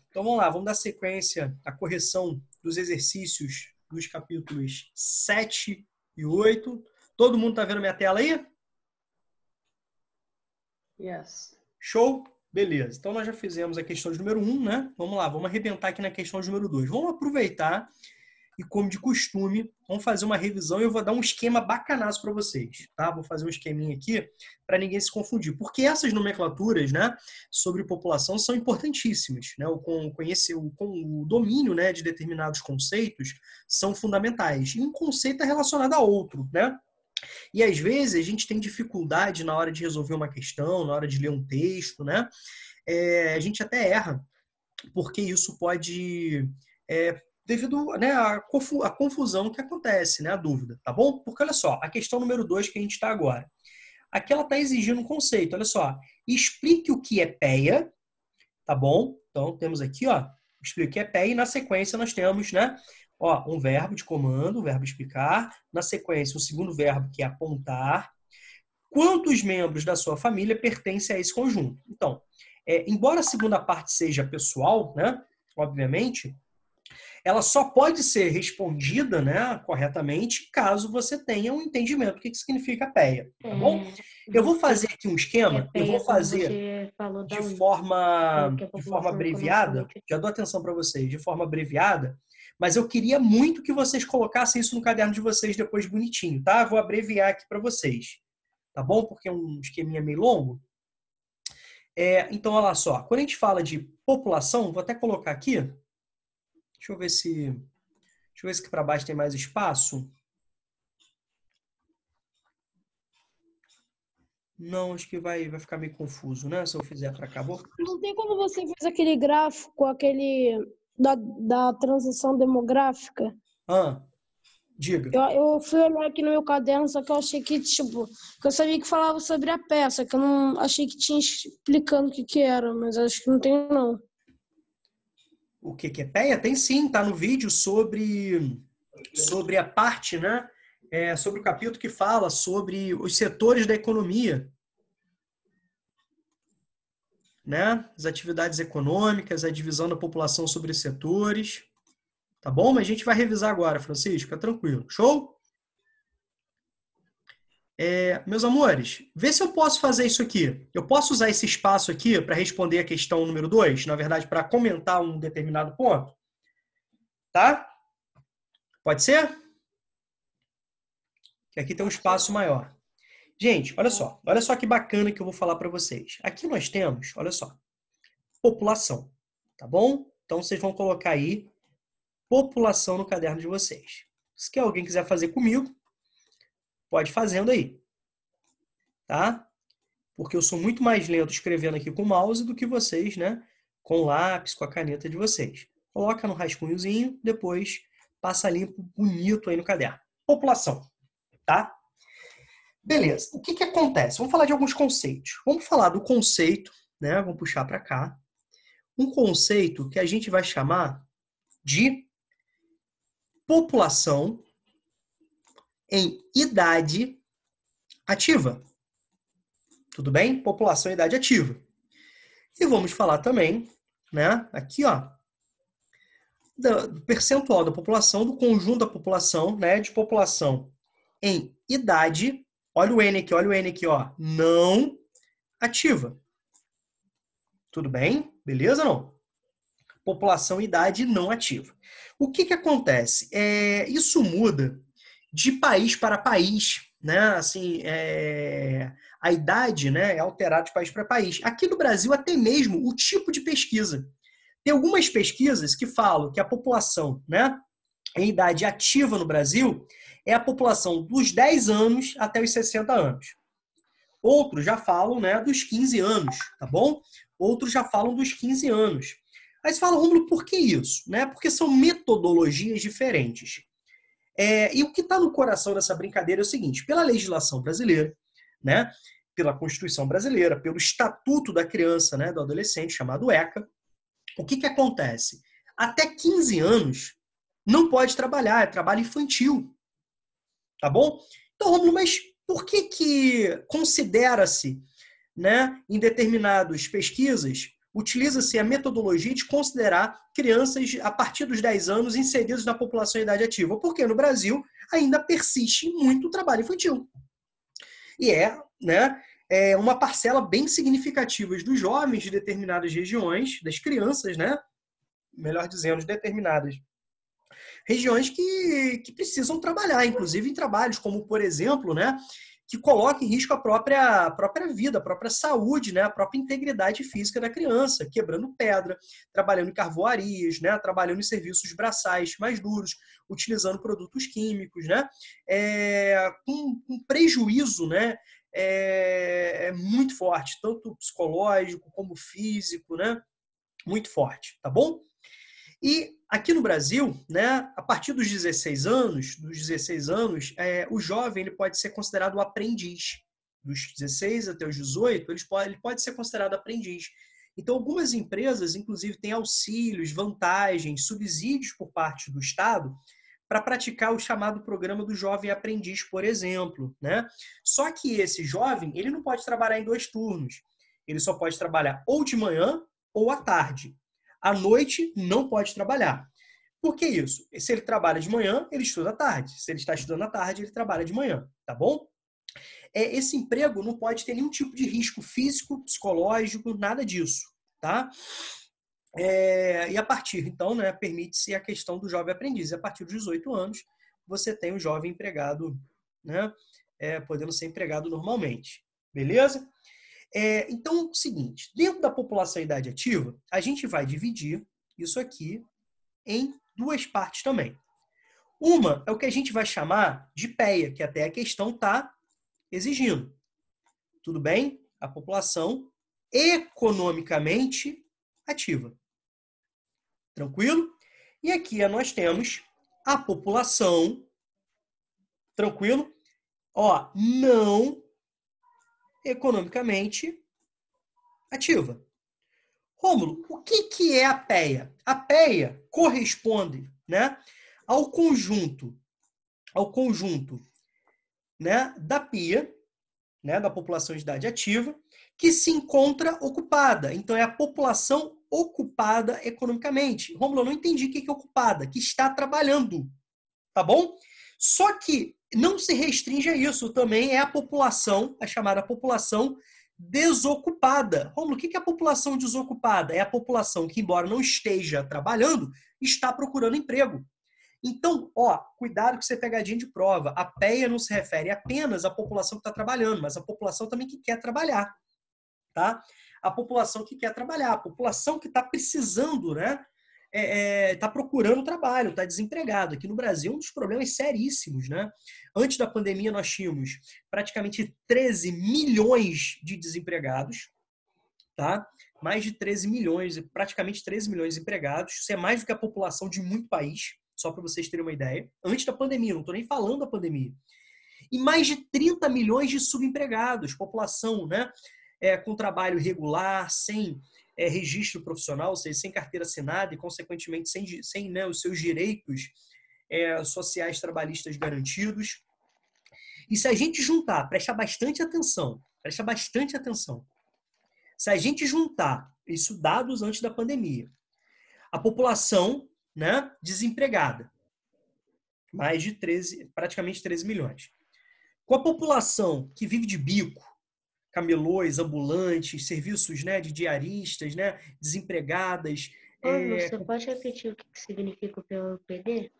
Então vamos lá, vamos dar sequência à correção dos exercícios dos capítulos 7 e 8. Todo mundo está vendo minha tela aí? Yes. Show? Beleza. Então nós já fizemos a questão de número 1, né? Vamos lá, vamos arrebentar aqui na questão de número 2. Vamos aproveitar e, como de costume, vamos fazer uma revisão e eu vou dar um esquema bacanaço para vocês, tá? Vou fazer um esqueminha aqui para ninguém se confundir, porque essas nomenclaturas, né, sobre população são importantíssimas, né? O domínio, né, de determinados conceitos são fundamentais. E um conceito é relacionado a outro, né? E às vezes a gente tem dificuldade na hora de resolver uma questão, na hora de ler um texto, né? A gente até erra, porque isso pode devido, né, à confusão que acontece, né, a dúvida, tá bom? Porque olha só, a questão número 2 que a gente está agora. Aqui ela está exigindo um conceito, olha só. Explique o que é PEA, tá bom? Então temos aqui, ó, explique o que é PEA e na sequência nós temos, né, ó, um verbo de comando, um verbo explicar, na sequência um segundo verbo que é apontar. Quantos membros da sua família pertencem a esse conjunto? Então, embora a segunda parte seja pessoal, né, obviamente, ela só pode ser respondida, né, corretamente caso você tenha um entendimento do que significa PEA, tá bom? Eu vou fazer aqui um esquema, eu vou fazer de forma abreviada, já dou atenção para vocês, de forma abreviada, mas eu queria muito que vocês colocassem isso no caderno de vocês depois bonitinho, tá? Vou abreviar aqui para vocês, tá bom? Porque é um esqueminha meio longo. Então, olha só, quando a gente fala de população, vou até colocar aqui, deixa eu ver se aqui para baixo tem mais espaço. Não, acho que vai ficar meio confuso, né? Se eu fizer para cá. Não tem como você fazer aquele gráfico, da transição demográfica? Diga. Eu fui olhar aqui no meu caderno, só que eu achei que, que eu sabia que falava sobre a peça, que eu não achei que tinha explicando o que era, mas acho que não tem, não. O que é PEA? Tem sim, tá no vídeo sobre a parte, né? Sobre o capítulo que fala sobre os setores da economia, né? As atividades econômicas, a divisão da população sobre os setores. Tá bom? Mas a gente vai revisar agora, Francisco, fica tranquilo. Show? Meus amores, vê se eu posso fazer isso aqui. Eu posso usar esse espaço aqui para responder a questão número 2, na verdade, para comentar um determinado ponto? Tá? Pode ser? Que aqui tem um espaço maior. Gente, olha só que bacana que eu vou falar para vocês. Aqui nós temos, olha só, população, tá bom? Então vocês vão colocar aí população no caderno de vocês. Se alguém quiser fazer comigo, pode ir fazendo aí, tá? Porque eu sou muito mais lento escrevendo aqui com o mouse do que vocês, né? Com o lápis, com a caneta de vocês. Coloca no rascunhozinho, depois passa limpo, bonito aí no caderno. População, tá? Beleza. O que acontece? Vamos falar de alguns conceitos. Vamos falar do conceito, né? Vamos puxar para cá. Um conceito que a gente vai chamar de população em idade ativa. Tudo bem? População em idade ativa. E vamos falar também, né? Aqui, ó, do percentual da população, do conjunto da população, né? De população em idade. Olha o N aqui, ó. Não ativa. Tudo bem? Beleza ou não? População em idade não ativa. O que acontece? Isso muda de país para país, né? Assim, a idade, né, é alterada de país para país. Aqui no Brasil, até mesmo o tipo de pesquisa. Tem algumas pesquisas que falam que a população, né, em idade ativa no Brasil é a população dos 10 anos até os 60 anos. Outros já falam, né, dos 15 anos, tá bom? Outros já falam dos 15 anos. Aí você fala, Rômulo, por que isso? Né? Porque são metodologias diferentes. E o que está no coração dessa brincadeira é o seguinte, pela legislação brasileira, né, pela Constituição brasileira, pelo Estatuto da Criança, né, do Adolescente, chamado ECA, o que acontece? Até 15 anos não pode trabalhar, é trabalho infantil. Tá bom? Então, Rômulo, mas por que considera-se, né, em determinadas pesquisas, utiliza-se a metodologia de considerar crianças a partir dos 10 anos inseridas na população em idade ativa, porque no Brasil ainda persiste muito o trabalho infantil. E uma parcela bem significativa dos jovens de determinadas regiões, das crianças, né? Melhor dizendo, de determinadas regiões que precisam trabalhar, inclusive em trabalhos como, por exemplo, né, que coloca em risco a própria vida, a própria saúde, né, a própria integridade física da criança, quebrando pedra, trabalhando em carvoarias, né, trabalhando em serviços braçais mais duros, utilizando produtos químicos, né, com prejuízo, né, muito forte, tanto psicológico como físico, né, muito forte, tá bom? E aqui no Brasil, né, a partir dos 16 anos, o jovem ele pode ser considerado aprendiz. Dos 16 até os 18, ele pode ser considerado aprendiz. Então, algumas empresas, inclusive, têm auxílios, vantagens, subsídios por parte do Estado para praticar o chamado programa do jovem aprendiz, por exemplo, né? Só que esse jovem, ele não pode trabalhar em 2 turnos. Ele só pode trabalhar ou de manhã ou à tarde. À noite, não pode trabalhar. Por que isso? Se ele trabalha de manhã, ele estuda à tarde. Se ele está estudando à tarde, ele trabalha de manhã, tá bom? Esse emprego não pode ter nenhum tipo de risco físico, psicológico, nada disso, tá? E a partir, então, né, permite-se a questão do jovem aprendiz. E a partir dos 18 anos, você tem o jovem empregado, né, podendo ser empregado normalmente. Beleza? Então, é o seguinte, dentro da população em idade ativa, a gente vai dividir isso aqui em 2 partes também. Uma é o que a gente vai chamar de PEA, que até a questão está exigindo. Tudo bem? A população economicamente ativa. Tranquilo? E aqui nós temos a população, tranquilo? Não economicamente ativa. Rômulo, o que é a PEA? A PEA corresponde, né, ao conjunto, né, da PIA, né, da população de idade ativa, que se encontra ocupada. Então, é a população ocupada economicamente. Rômulo, eu não entendi o que é ocupada, que está trabalhando, tá bom? Só que não se restringe a isso, também é a população, a chamada população desocupada. Rômulo, o que é a população desocupada? É a população que, embora não esteja trabalhando, está procurando emprego. Então, cuidado com você pegadinha de prova. A PEA não se refere apenas à população que está trabalhando, mas à população também que quer trabalhar, tá? A população que quer trabalhar, a população que está precisando, né? Está procurando trabalho, está desempregado. Aqui no Brasil, um dos problemas seríssimos, né? Antes da pandemia, nós tínhamos praticamente 13 milhões de desempregados, tá? Mais de 13 milhões, praticamente 13 milhões de empregados. Isso é mais do que a população de muito país, só para vocês terem uma ideia. Antes da pandemia, não estou nem falando da pandemia. E mais de 30 milhões de subempregados, população, né? Com trabalho irregular, sem registro profissional, ou seja, sem carteira assinada e, consequentemente, sem né, os seus direitos sociais trabalhistas garantidos. E se a gente juntar, presta bastante atenção, se a gente juntar, isso dados antes da pandemia, a população, né, desempregada, mais de praticamente 13 milhões, com a população que vive de bico, camelôs, ambulantes, serviços, né, de diaristas, né, desempregadas. Você pode repetir o que significa o POPD?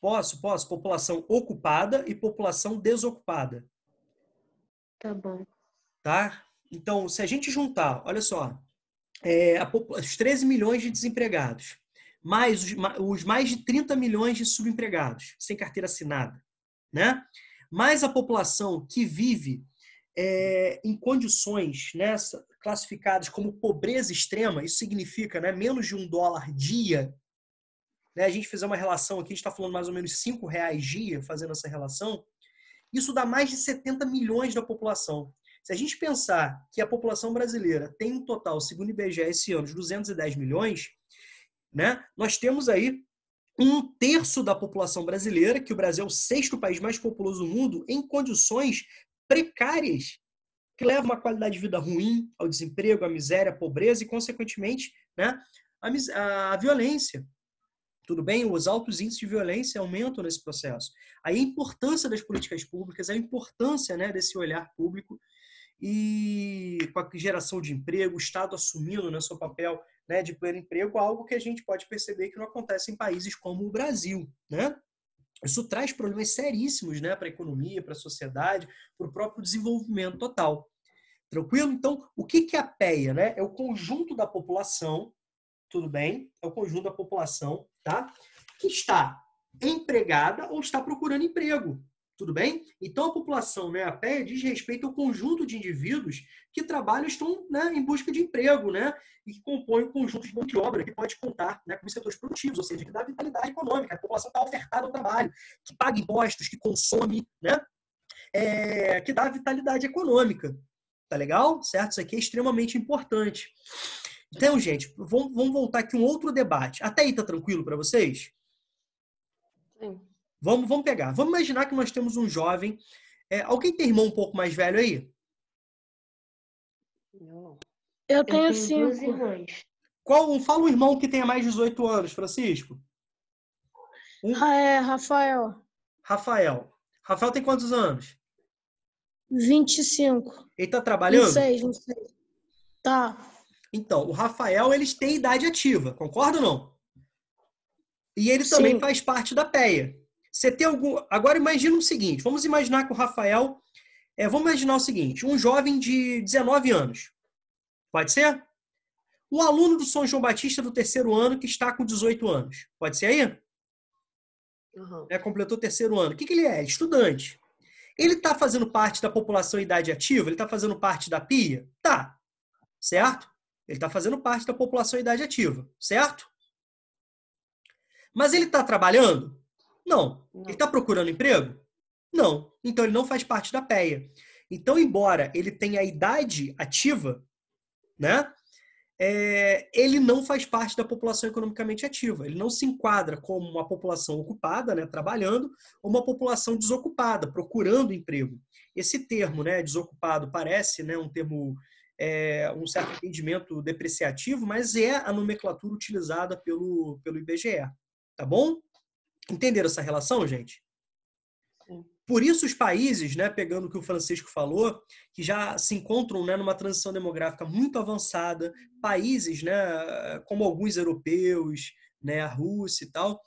Posso. População ocupada e população desocupada. Tá bom. Tá? Então, se a gente juntar, olha só, os 13 milhões de desempregados, mais os mais de 30 milhões de subempregados, sem carteira assinada, né? Mais a população que vive em condições, né, classificadas como pobreza extrema, isso significa, né, menos de $1 dia, né, a gente fizer uma relação aqui, a gente está falando mais ou menos R$5 dia, fazendo essa relação, isso dá mais de 70 milhões da população. Se a gente pensar que a população brasileira tem um total, segundo o IBGE esse ano, de 210 milhões, né, nós temos aí 1/3 da população brasileira, que o Brasil é o 6º país mais populoso do mundo, em condições precárias. que leva uma qualidade de vida ruim, ao desemprego, à miséria, à pobreza e, consequentemente, né, a violência. Tudo bem? Os altos índices de violência aumentam nesse processo. Aí a importância das políticas públicas, a importância, né, desse olhar público e com a geração de emprego, o Estado assumindo, né, seu papel, né, de pleno emprego, algo que a gente pode perceber que não acontece em países como o Brasil, né? Isso traz problemas seríssimos, né, para a economia, para a sociedade, para o próprio desenvolvimento total. Tranquilo? Então, o que é a PEA, né? É o conjunto da população, tudo bem? É o conjunto da população, tá? Que está empregada ou está procurando emprego, tudo bem? Então, a população, né, a PEA diz respeito ao conjunto de indivíduos que trabalham e estão, né, em busca de emprego, né? E que compõem um conjunto de mão de obra que pode contar, né, com os setores produtivos, ou seja, que dá vitalidade econômica. A população está ofertada ao trabalho, que paga impostos, que consome, né? Que dá vitalidade econômica. Tá legal? Certo? Isso aqui é extremamente importante. Então, gente, vamos voltar aqui um outro debate. Até aí tá tranquilo para vocês? Sim. Vamos pegar. Vamos imaginar que nós temos um jovem. Alguém tem irmão um pouco mais velho aí? Não. Eu tenho duas 5. irmãs. Fala um irmão que tenha mais de 18 anos, Francisco. Rafael. Rafael. Rafael tem quantos anos? 25. Ele tá trabalhando? 26. Tá. Então, o Rafael, eles têm idade ativa, concorda ou não? E ele também faz parte da PEA. Você tem algum... Agora imagina o seguinte, vamos imaginar que o Rafael... Vamos imaginar o seguinte, um jovem de 19 anos. Pode ser? Um aluno do São João Batista do 3º ano que está com 18 anos. Pode ser aí? Uhum. Completou o 3º ano. O que ele é? Estudante. Ele está fazendo parte da população idade ativa? Ele está fazendo parte da PIA? Tá. Certo? Ele está fazendo parte da população idade ativa. Certo? Mas ele está trabalhando? Não. Ele está procurando emprego? Não. Então ele não faz parte da PEA. Então, embora ele tenha a idade ativa, né? Ele não faz parte da população economicamente ativa. Ele não se enquadra como uma população ocupada, né, trabalhando, ou uma população desocupada, procurando emprego. Esse termo, né, desocupado, parece, né, um termo, um certo entendimento depreciativo, mas é a nomenclatura utilizada pelo IBGE. Tá bom? Entenderam essa relação, gente? Sim. Por isso os países, né, pegando o que o Francisco falou, que já se encontram, né, numa transição demográfica muito avançada, países, né, como alguns europeus, né, a Rússia e tal,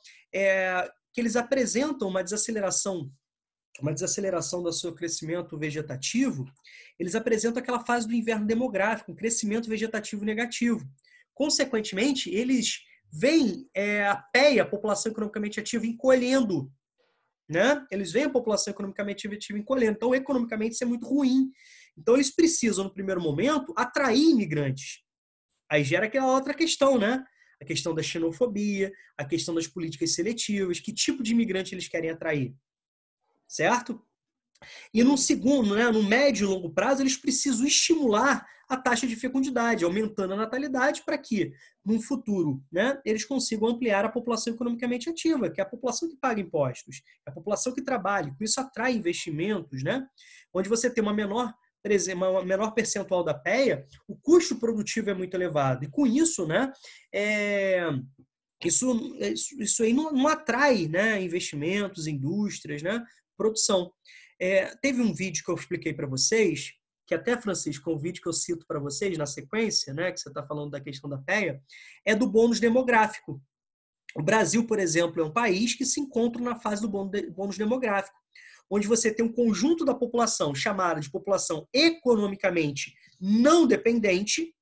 que eles apresentam uma desaceleração do seu crescimento vegetativo, eles apresentam aquela fase do inverno demográfico, um crescimento vegetativo negativo. Consequentemente, eles veem a PEA, a população economicamente ativa, encolhendo, né? Eles veem a população economicamente ativa encolhendo. Então, economicamente, isso é muito ruim. Então, eles precisam, no primeiro momento, atrair imigrantes. Aí gera aquela outra questão, né? A questão da xenofobia, a questão das políticas seletivas, que tipo de imigrante eles querem atrair. Certo? E no segundo, né, no médio e longo prazo, eles precisam estimular a taxa de fecundidade, aumentando a natalidade para que, num futuro, né, eles consigam ampliar a população economicamente ativa, que é a população que paga impostos, é a população que trabalha. Com isso atrai investimentos, né, onde você tem uma menor percentual da PEA, o custo produtivo é muito elevado. E com isso, né, isso aí não atrai, né, investimentos, indústrias, né, produção. Teve um vídeo que eu expliquei para vocês, que até, Francisco, um vídeo que eu cito para vocês na sequência, né, que você está falando da questão da PEA, é do bônus demográfico. O Brasil, por exemplo, é um país que se encontra na fase do bônus demográfico, onde você tem um conjunto da população chamada de população economicamente não dependente,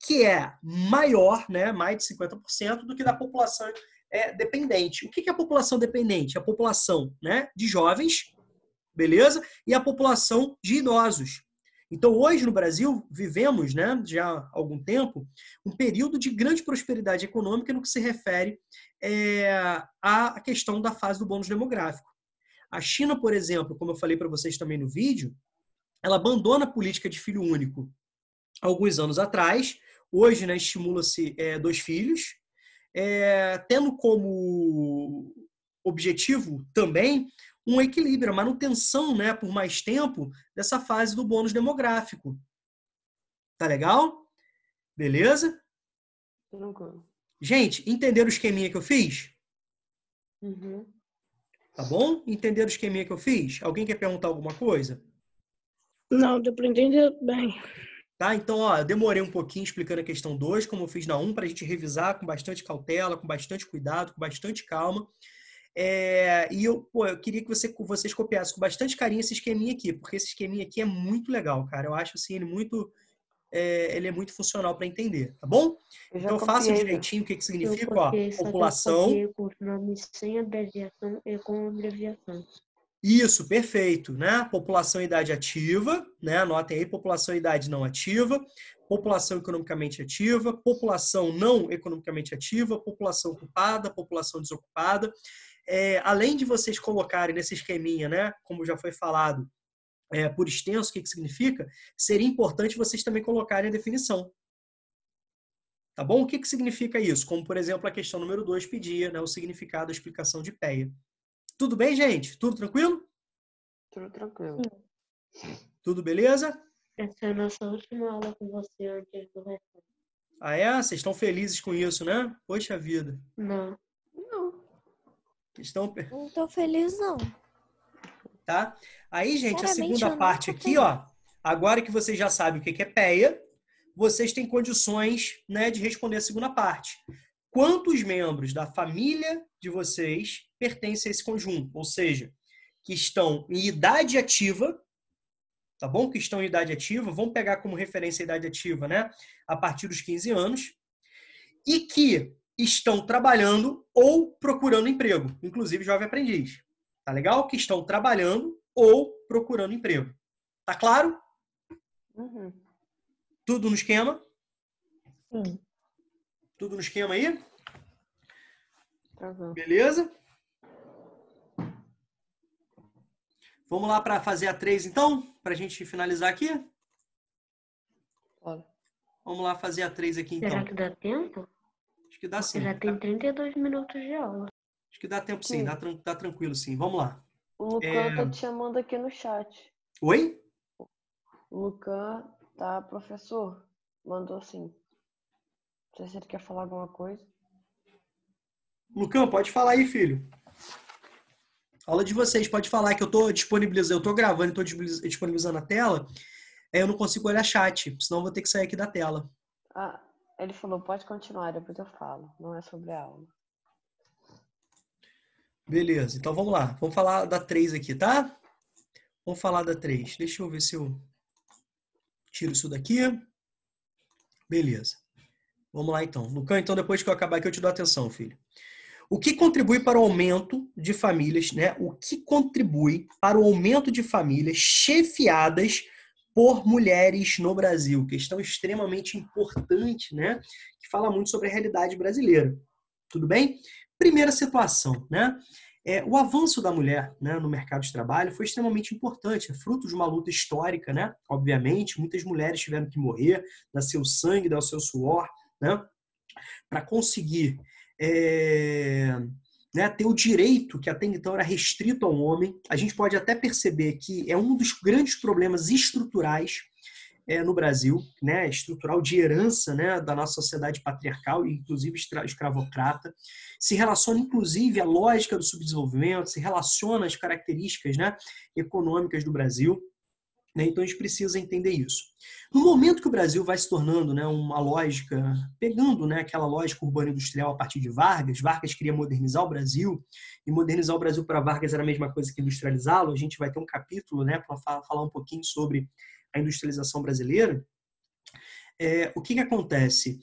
que é maior, né, mais de 50%, do que da população dependente. O que é a população dependente? A população, né, de jovens, beleza? E a população de idosos. Então, hoje no Brasil, vivemos, né, já há algum tempo, um período de grande prosperidade econômica no que se refere à questão da fase do bônus demográfico. A China, por exemplo, como eu falei para vocês também no vídeo, ela abandona a política de filho único alguns anos atrás. Hoje, né, estimula-se 2 filhos, tendo como objetivo também um equilíbrio, a manutenção, né, por mais tempo dessa fase do bônus demográfico. Tá legal? Beleza? Tranquilo. Gente, entenderam o esqueminha que eu fiz? Uhum. Tá bom? Entenderam o esqueminha que eu fiz? Alguém quer perguntar alguma coisa? Não, deu pra entender bem. Tá? Então, ó, eu demorei um pouquinho explicando a questão 2, como eu fiz na 1, para a gente revisar com bastante cautela, com bastante cuidado, com bastante calma. E eu queria que vocês copiassem com bastante carinho esse esqueminha aqui, porque esse esqueminha aqui é muito legal, cara. Eu acho assim, ele é muito funcional para entender, tá bom? Então, eu faço direitinho o que significa, ó, população. Eu copiei com nome sem abreviação e com abreviação. Isso, perfeito, né? População e idade ativa, né? Anotem aí, população e idade não ativa, população economicamente ativa, população não economicamente ativa, população ocupada, população desocupada. Além de vocês colocarem nesse esqueminha, né? Como já foi falado, por extenso, o que significa, seria importante vocês também colocarem a definição. Tá bom? O que significa isso? Como, por exemplo, a questão número 2 pedia, né? O significado, a explicação de PEA. Tudo bem, gente? Tudo tranquilo? Tudo tranquilo. Tudo beleza? Essa é a nossa última aula com você antes do resto. Ah, é? Vocês estão felizes com isso, né? Poxa vida. Não. Não tô feliz, não. Tá? Aí, gente, a Sinceramente, segunda parte aqui, ó. Agora que vocês já sabem o que é PEA, vocês têm condições, né, de responder a segunda parte. Quantos membros da família de vocês pertencem a esse conjunto? Ou seja, que estão em idade ativa, tá bom? Que estão em idade ativa, vamos pegar como referência a idade ativa, né? A partir dos 15 anos. E que estão trabalhando ou procurando emprego. Inclusive, jovem aprendiz. Tá legal? Que estão trabalhando ou procurando emprego. Tá claro? Uhum. Tudo no esquema? Sim. Tudo no esquema aí? Uhum. Beleza? Vamos lá para fazer a 3, então? Para a gente finalizar aqui? Olha. Vamos lá fazer a 3 aqui, então. Será que dá tempo? Acho que dá sim. Já tem 32 minutos de aula. Acho que dá tempo sim, dá tranquilo sim. Vamos lá. O Lucan tá te chamando aqui no chat. Oi? O Lucan tá, professor, mandou assim. Não sei se ele quer falar alguma coisa. Lucão, pode falar aí, filho. Aula de vocês, pode falar que eu tô disponibilizando, eu tô gravando e tô disponibilizando a tela. Eu não consigo olhar chat, senão eu vou ter que sair aqui da tela. Ah, ele falou, pode continuar, depois eu falo. Não é sobre a aula. Beleza, então vamos lá. Vamos falar da 3 aqui, tá? Vamos falar da 3. Deixa eu ver se eu tiro isso daqui. Beleza. Vamos lá, então. Lucão, então depois que eu acabar aqui, eu te dou atenção, filho. O que contribui para o aumento de famílias, né? O que contribui para o aumento de famílias chefiadas por mulheres no Brasil? Questão extremamente importante, né? Que fala muito sobre a realidade brasileira. Tudo bem? Primeira situação, né? O avanço da mulher, né, no mercado de trabalho foi extremamente importante, é fruto de uma luta histórica, né? Obviamente, muitas mulheres tiveram que morrer, dar seu sangue, dar o seu suor, né? Para conseguir né, ter o direito que até então era restrito ao homem. A gente pode até perceber que é um dos grandes problemas estruturais no Brasil, né, estrutural de herança, né, da nossa sociedade patriarcal e inclusive escravocrata, se relaciona inclusive à lógica do subdesenvolvimento, se relaciona às características, né, econômicas do Brasil, né, então a gente precisa entender isso. No momento que o Brasil vai se tornando, né, uma lógica, pegando, né, aquela lógica urbano-industrial a partir de Vargas queria modernizar o Brasil, e modernizar o Brasil para Vargas era a mesma coisa que industrializá-lo. A gente vai ter um capítulo, né, para falar um pouquinho sobre a industrialização brasileira. O que acontece?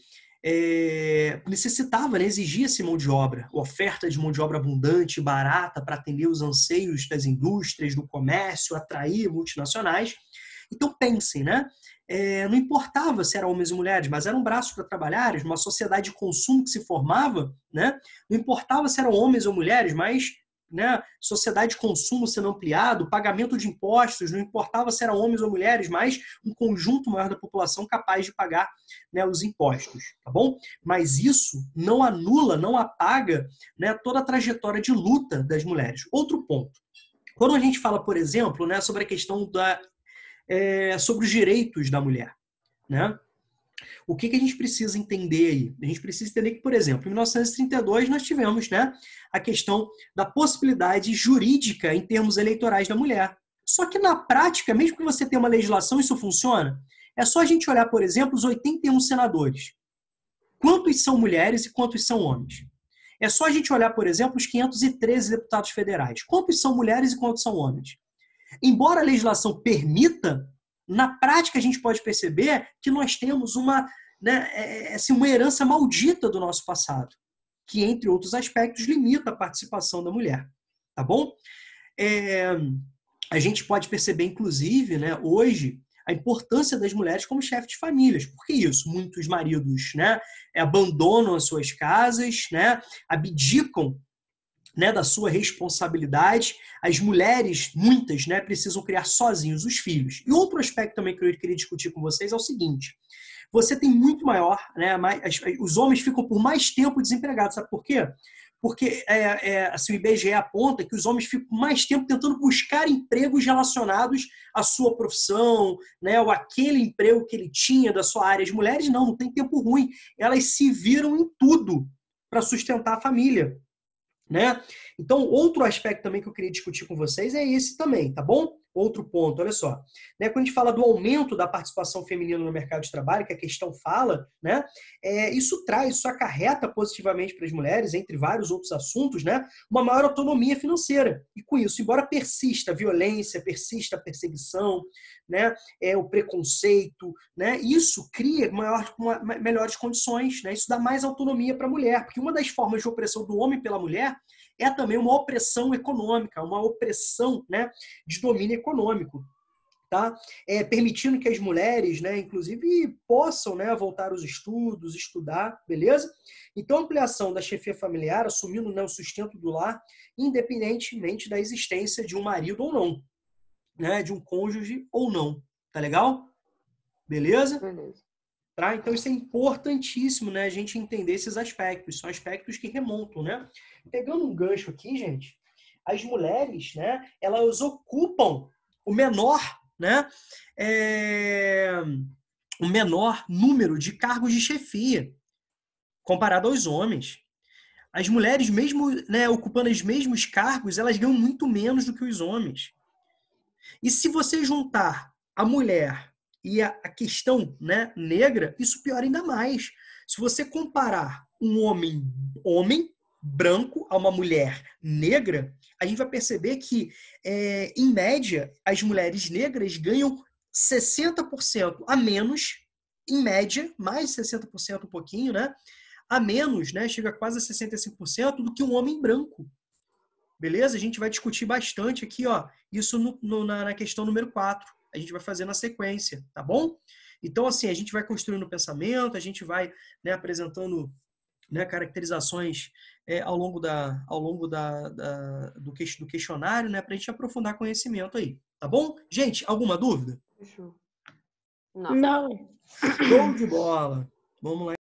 Necessitava, né, exigia-se mão de obra, oferta de mão de obra abundante, barata, para atender os anseios das indústrias, do comércio, atrair multinacionais. Então pensem, né? Não importava se eram homens ou mulheres, mas eram braços para trabalhar, uma sociedade de consumo que se formava, né? Não importava se eram homens ou mulheres, mas, né, sociedade de consumo sendo ampliado, pagamento de impostos, não importava se eram homens ou mulheres, mas um conjunto maior da população capaz de pagar, né, os impostos, tá bom? Mas isso não anula, não apaga, né, toda a trajetória de luta das mulheres. Outro ponto. Quando a gente fala, por exemplo, né, sobre a questão sobre os direitos da mulher, né? O que a gente precisa entender aí? A gente precisa entender que, por exemplo, em 1932 nós tivemos, né, a questão da possibilidade jurídica em termos eleitorais da mulher. Só que na prática, mesmo que você tenha uma legislação, isso funciona? É só a gente olhar, por exemplo, os 81 senadores. Quantos são mulheres e quantos são homens? É só a gente olhar, por exemplo, os 513 deputados federais. Quantos são mulheres e quantos são homens? Embora a legislação permita, na prática a gente pode perceber que nós temos uma herança maldita do nosso passado, que, entre outros aspectos, limita a participação da mulher. Tá bom? A gente pode perceber, inclusive, né, hoje, a importância das mulheres como chefe de famílias. Por que isso? Muitos maridos, né, abandonam as suas casas, né, abdicam, né, da sua responsabilidade. As mulheres, muitas, né, precisam criar sozinhos os filhos. E outro aspecto também que eu queria discutir com vocês é o seguinte: você tem muito maior, né, os homens ficam por mais tempo desempregados. Sabe por quê? Porque assim, o IBGE aponta que os homens ficam mais tempo tentando buscar empregos relacionados à sua profissão, né, ou aquele emprego que ele tinha da sua área. As mulheres não tem tempo ruim. Elas se viram em tudo para sustentar a família, né? Então, outro aspecto também que eu queria discutir com vocês é esse também, tá bom? Outro ponto, olha só. Né, quando a gente fala do aumento da participação feminina no mercado de trabalho, que a questão fala, né, isso acarreta positivamente para as mulheres, entre vários outros assuntos, né, uma maior autonomia financeira. E com isso, embora persista a violência, persista a perseguição, né, o preconceito, né, isso cria melhores condições, né, isso dá mais autonomia para a mulher, porque uma das formas de opressão do homem pela mulher é também uma opressão econômica, uma opressão, né, de domínio econômico, tá? Permitindo que as mulheres, né, inclusive, possam, né, voltar aos estudos, estudar, beleza? Então, a ampliação da chefia familiar, assumindo, né, o sustento do lar, independentemente da existência de um marido ou não, né, de um cônjuge ou não, tá legal? Beleza? Beleza. Tá? Então, isso é importantíssimo, né, a gente entender esses aspectos. São aspectos que remontam, né? Pegando um gancho aqui, gente, as mulheres, né, elas ocupam o menor, né, o menor número de cargos de chefia comparado aos homens. As mulheres, mesmo, né, ocupando os mesmos cargos, elas ganham muito menos do que os homens. E se você juntar a mulher e a questão, né, negra, isso piora ainda mais. Se você comparar um homem branco a uma mulher negra, a gente vai perceber que, em média, as mulheres negras ganham 60% a menos, em média, mais de 60% um pouquinho, né, a menos, né, chega a quase a 65% do que um homem branco. Beleza? A gente vai discutir bastante aqui, ó, isso na questão número 4. A gente vai fazer na sequência, tá bom? Então, assim, a gente vai construindo o pensamento, a gente vai, né, apresentando, né, caracterizações ao longo do questionário, né, para a gente aprofundar conhecimento aí, tá bom? Gente, alguma dúvida? Fechou. Não. Não. Show de bola! Vamos lá.